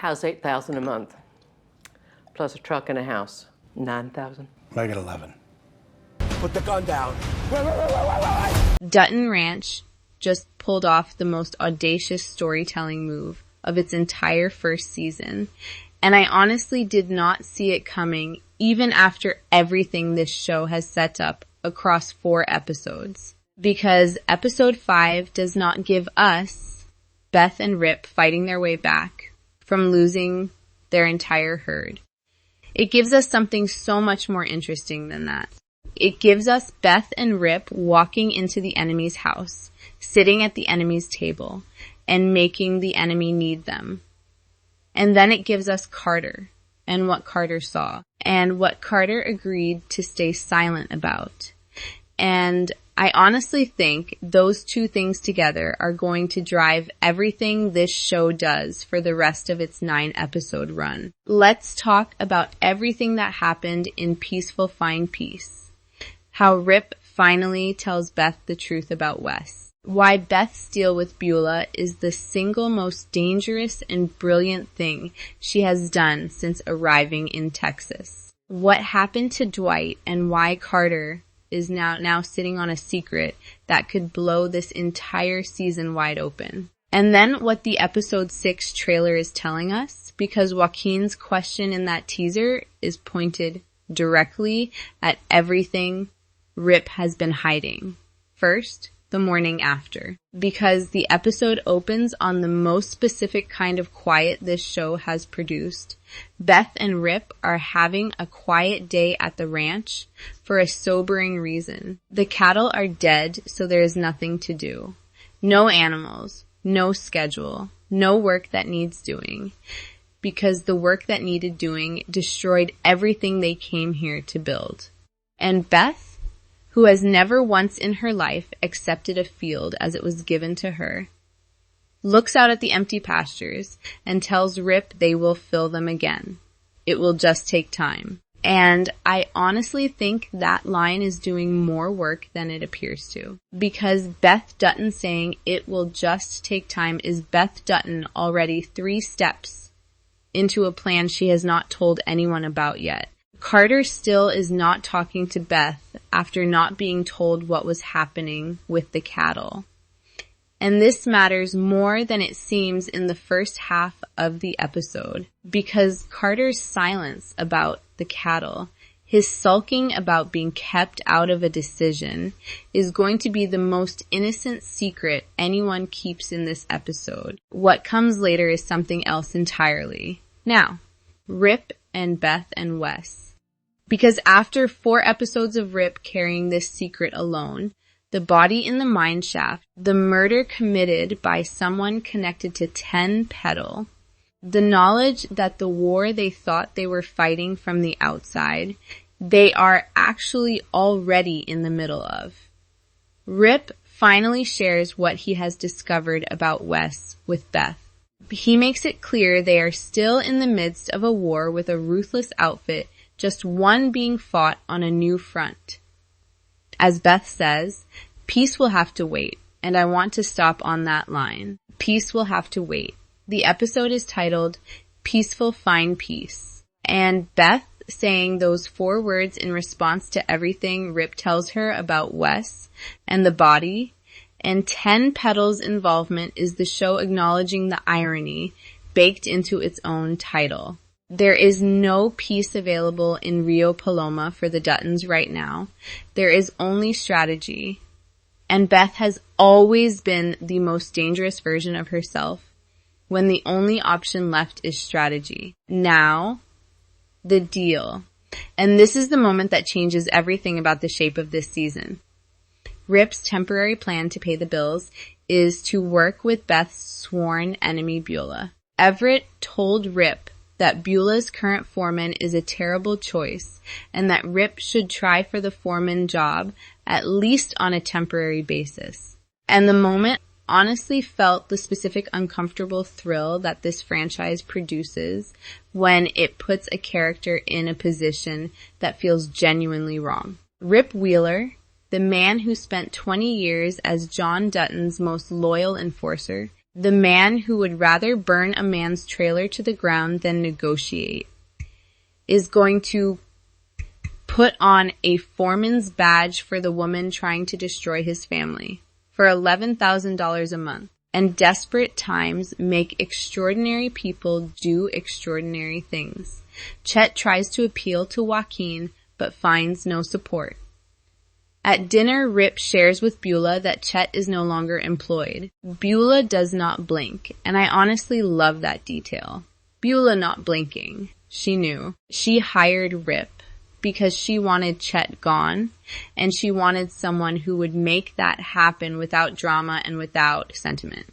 How's $8,000 a month? Plus a truck and a house. $9,000. Make it 11. Put the gun down. Dutton Ranch just pulled off the most audacious storytelling move of its entire first season, and I honestly did not see it coming even after everything this show has set up across 4 episodes. Because episode 5 does not give us Beth and Rip fighting their way back from losing their entire herd. It gives us something so much more interesting than that. It gives us Beth and Rip walking into the enemy's house, sitting at the enemy's table, and making the enemy need them. And then it gives us Carter, and what Carter saw, and what Carter agreed to stay silent about. And I honestly think those 2 things together are going to drive everything this show does for the rest of its 9-episode run. Let's talk about everything that happened in Peaceful Find Peace. How Rip finally tells Beth the truth about Wes. Why Beth's deal with BUELAH is the single most dangerous and brilliant thing she has done since arriving in Texas. What happened to Dwight and why Carter is now sitting on a secret that could blow this entire season wide open. And then what the episode 6 trailer is telling us, because Joaquin's question in that teaser is pointed directly at everything Rip has been hiding. First, the morning after. Because the episode opens on the most specific kind of quiet this show has produced. Beth and Rip are having a quiet day at the ranch for a sobering reason. The cattle are dead, so there is nothing to do. No animals, no schedule, no work that needs doing. Because the work that needed doing destroyed everything they came here to build. And Beth, who has never once in her life accepted a field as it was given to her, looks out at the empty pastures and tells Rip they will fill them again. It will just take time. And I honestly think that line is doing more work than it appears to. Because Beth Dutton saying it will just take time is Beth Dutton already 3 steps into a plan she has not told anyone about yet. Carter still is not talking to Beth after not being told what was happening with the cattle. And this matters more than it seems in the first half of the episode, because Carter's silence about the cattle, his sulking about being kept out of a decision, is going to be the most innocent secret anyone keeps in this episode. What comes later is something else entirely. Now, Rip and Beth and Wes. Because after 4 episodes of Rip carrying this secret alone, the body in the mine shaft, the murder committed by someone connected to 10 Petal, the knowledge that the war they thought they were fighting from the outside, they are actually already in the middle of. Rip finally shares what he has discovered about Wes with Beth. He makes it clear they are still in the midst of a war with a ruthless outfit, just one being fought on a new front. As Beth says, peace will have to wait, and I want to stop on that line. Peace will have to wait. The episode is titled Peaceful Find Peace, and Beth saying those 4 words in response to everything Rip tells her about Wes and the body, and 10 Petal's involvement is the show acknowledging the irony baked into its own title. There is no peace available in Rio Paloma for the Duttons right now. There is only strategy. And Beth has always been the most dangerous version of herself when the only option left is strategy. Now, the deal. And this is the moment that changes everything about the shape of this season. Rip's temporary plan to pay the bills is to work with Beth's sworn enemy BUELAH. Everett told Rip that BUELAH's current foreman is a terrible choice and that Rip should try for the foreman job at least on a temporary basis. And the moment honestly felt the specific uncomfortable thrill that this franchise produces when it puts a character in a position that feels genuinely wrong. Rip Wheeler, the man who spent 20 years as John Dutton's most loyal enforcer, The man who would rather burn a man's trailer to the ground than negotiate is going to put on a foreman's badge for the woman trying to destroy his family for $11,000 a month. And desperate times make extraordinary people do extraordinary things. Chet tries to appeal to Joaquin, but finds no support. At dinner, Rip shares with BUELAH that Chet is no longer employed. BUELAH does not blink, and I honestly love that detail. BUELAH not blinking. She knew. She hired Rip because she wanted Chet gone, and she wanted someone who would make that happen without drama and without sentiment.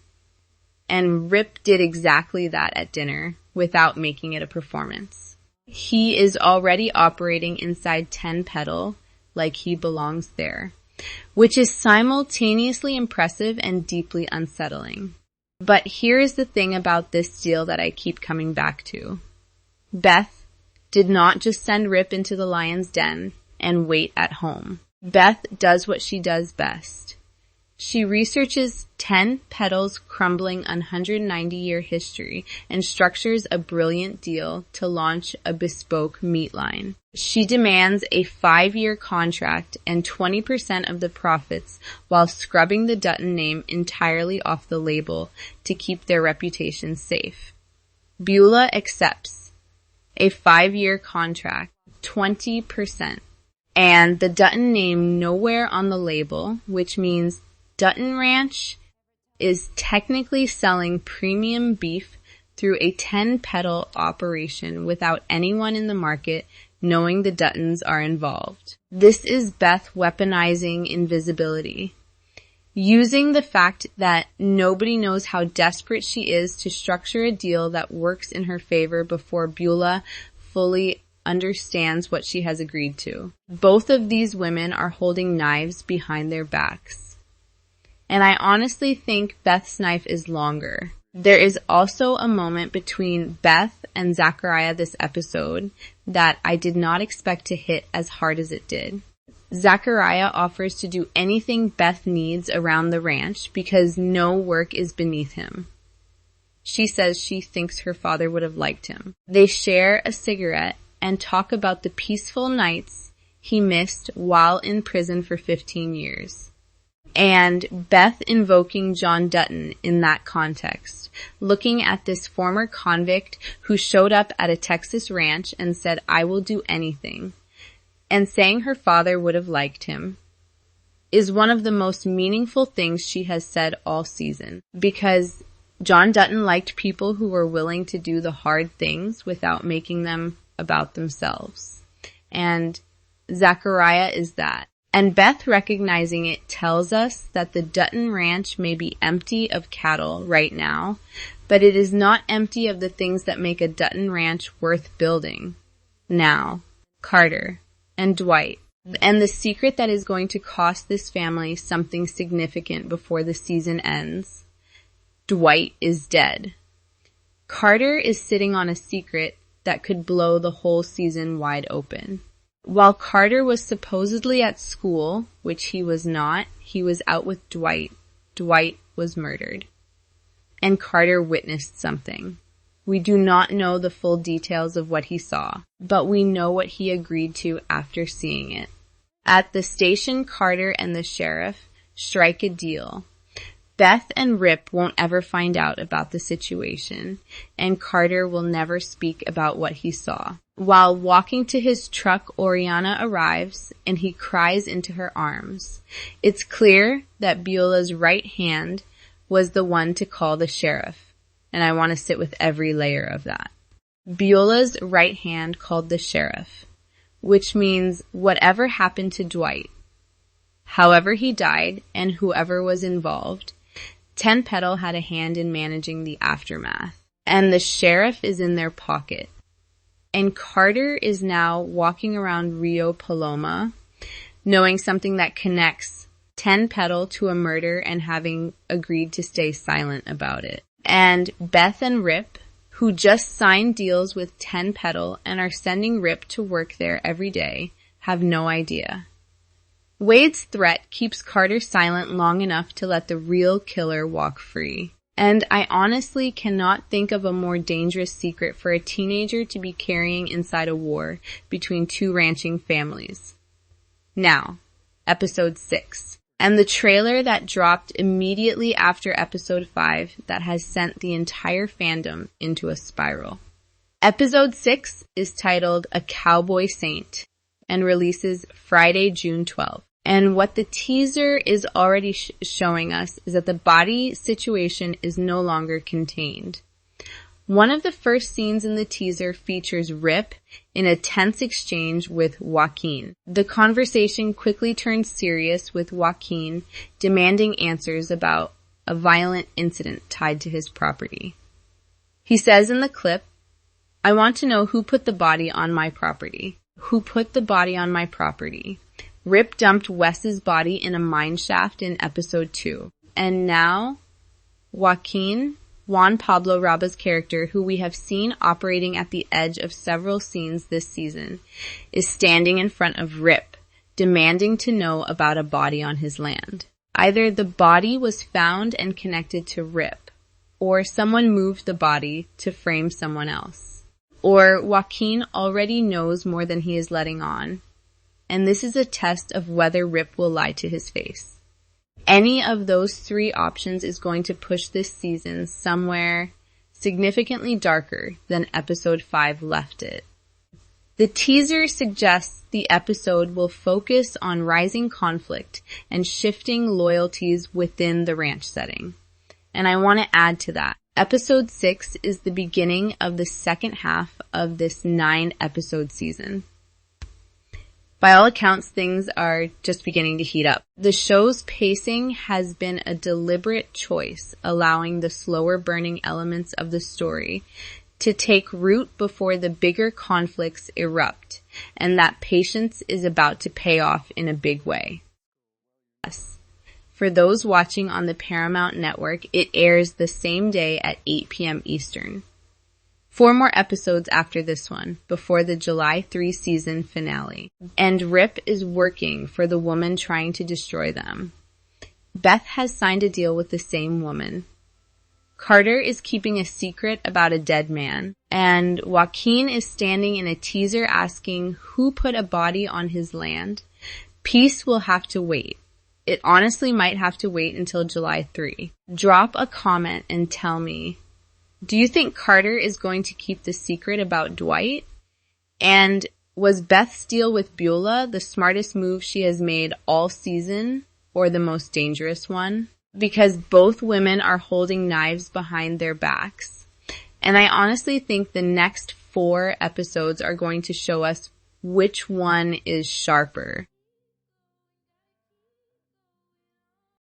And Rip did exactly that at dinner, without making it a performance. He is already operating inside 10 Petal, like he belongs there, which is simultaneously impressive and deeply unsettling. But here is the thing about this deal that I keep coming back to. Beth did not just send Rip into the lion's den and wait at home. Beth does what she does best. She researches 10 Petal's crumbling 190-year history and structures a brilliant deal to launch a bespoke meat line. She demands a 5-year contract and 20% of the profits while scrubbing the Dutton name entirely off the label to keep their reputation safe. BUELAH accepts a 5-year contract, 20%, and the Dutton name nowhere on the label, which means Dutton Ranch is technically selling premium beef through a 10 Petal operation without anyone in the market knowing the Duttons are involved. This is Beth weaponizing invisibility, using the fact that nobody knows how desperate she is to structure a deal that works in her favor before BUELAH fully understands what she has agreed to. Both of these women are holding knives behind their backs. And I honestly think Beth's knife is longer. There is also a moment between Beth and Zachariah this episode that I did not expect to hit as hard as it did. Zachariah offers to do anything Beth needs around the ranch because no work is beneath him. She says she thinks her father would have liked him. They share a cigarette and talk about the peaceful nights he missed while in prison for 15 years. And Beth invoking John Dutton in that context, looking at this former convict who showed up at a Texas ranch and said, "I will do anything," and saying her father would have liked him, is one of the most meaningful things she has said all season. Because John Dutton liked people who were willing to do the hard things without making them about themselves. And Zachariah is that. And Beth recognizing it tells us that the Dutton Ranch may be empty of cattle right now, but it is not empty of the things that make a Dutton Ranch worth building. Now, Carter and Dwight, and the secret that is going to cost this family something significant before the season ends. Dwight is dead. Carter is sitting on a secret that could blow the whole season wide open. While Carter was supposedly at school, which he was not, he was out with Dwight. Dwight was murdered. And Carter witnessed something. We do not know the full details of what he saw, but we know what he agreed to after seeing it. At the station, Carter and the sheriff strike a deal. Beth and Rip won't ever find out about the situation, and Carter will never speak about what he saw. While walking to his truck, Oriana arrives, and he cries into her arms. It's clear that BUELAH's right hand was the one to call the sheriff, and I want to sit with every layer of that. BUELAH's right hand called the sheriff, which means whatever happened to Dwight, however he died, and whoever was involved, 10 Petal had a hand in managing the aftermath, and the sheriff is in their pocket. And Carter is now walking around Rio Paloma, knowing something that connects 10 Petal to a murder and having agreed to stay silent about it. And Beth and Rip, who just signed deals with 10 Petal and are sending Rip to work there every day, have no idea. Wade's threat keeps Carter silent long enough to let the real killer walk free. And I honestly cannot think of a more dangerous secret for a teenager to be carrying inside a war between two ranching families. Now, episode 6. And the trailer that dropped immediately after episode 5 that has sent the entire fandom into a spiral. Episode 6 is titled A Cowboy Saint and releases Friday, June 12th. And what the teaser is already showing us is that the body situation is no longer contained. One of the first scenes in the teaser features Rip in a tense exchange with Joaquin. The conversation quickly turns serious with Joaquin demanding answers about a violent incident tied to his property. He says in the clip, "I want to know who put the body on my property. Who put the body on my property?" Rip dumped Wes's body in a mine shaft in episode 2. And now, Joaquin, Juan Pablo Raba's character, who we have seen operating at the edge of several scenes this season, is standing in front of Rip, demanding to know about a body on his land. Either the body was found and connected to Rip, or someone moved the body to frame someone else. Or Joaquin already knows more than he is letting on, and this is a test of whether Rip will lie to his face. Any of those 3 options is going to push this season somewhere significantly darker than episode 5 left it. The teaser suggests the episode will focus on rising conflict and shifting loyalties within the ranch setting. And I want to add to that. Episode 6 is the beginning of the second half of this 9-episode season. By all accounts, things are just beginning to heat up. The show's pacing has been a deliberate choice, allowing the slower burning elements of the story to take root before the bigger conflicts erupt, and that patience is about to pay off in a big way. Yes. For those watching on the Paramount Network, it airs the same day at 8 p.m. Eastern. 4 more episodes after this one, before the July 3 season finale. And Rip is working for the woman trying to destroy them. Beth has signed a deal with the same woman. Carter is keeping a secret about a dead man. And Joaquin is standing in a teaser asking who put a body on his land. Peace will have to wait. It honestly might have to wait until July 3. Drop a comment and tell me, do you think Carter is going to keep the secret about Dwight? And was Beth's deal with BUELAH the smartest move she has made all season, or the most dangerous one? Because both women are holding knives behind their backs. And I honestly think the next 4 episodes are going to show us which one is sharper.